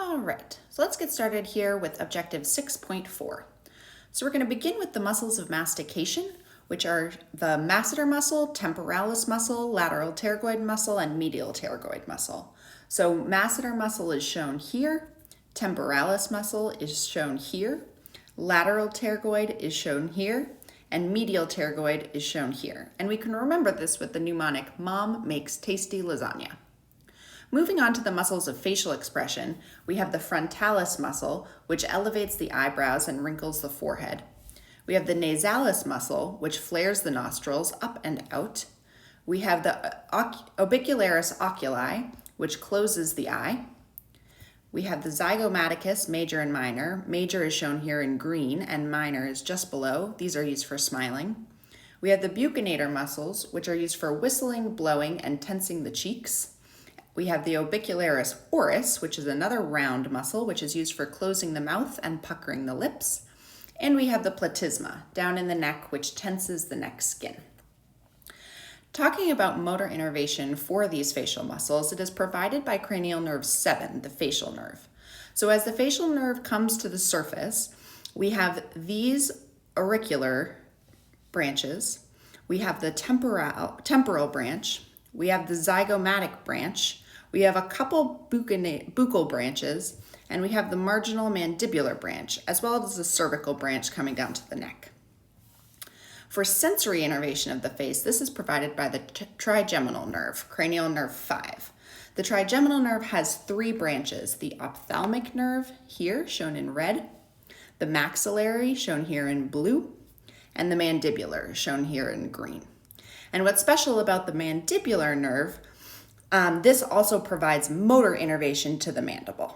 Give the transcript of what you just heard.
All right, so let's get started here with objective 6.4. So we're going to begin with the muscles of mastication, which are the masseter muscle, temporalis muscle, lateral pterygoid muscle, and medial pterygoid muscle. So masseter muscle is shown here, temporalis muscle is shown here, lateral pterygoid is shown here, and medial pterygoid is shown here. And we can remember this with the mnemonic, Mom makes tasty lasagna. Moving on to the muscles of facial expression, we have the frontalis muscle, which elevates the eyebrows and wrinkles the forehead. We have the nasalis muscle, which flares the nostrils up and out. We have the orbicularis oculi, which closes the eye. We have the zygomaticus, major and minor. Major is shown here in green, and minor is just below. These are used for smiling. We have the buccinator muscles, which are used for whistling, blowing, and tensing the cheeks. We have the orbicularis oris, which is another round muscle, which is used for closing the mouth and puckering the lips. And we have the platysma, down in the neck, which tenses the neck skin. Talking about motor innervation for these facial muscles, it is provided by cranial nerve 7, the facial nerve. So as the facial nerve comes to the surface, we have these auricular branches, we have the temporal branch, we have the zygomatic branch, we have a couple buccal branches, and we have the marginal mandibular branch, as well as the cervical branch coming down to the neck. For sensory innervation of the face, this is provided by the trigeminal nerve, cranial nerve 5. The trigeminal nerve has 3 branches, the ophthalmic nerve, here shown in red, the maxillary, shown here in blue, and the mandibular, shown here in green. And what's special about the mandibular nerve, this also provides motor innervation to the mandible.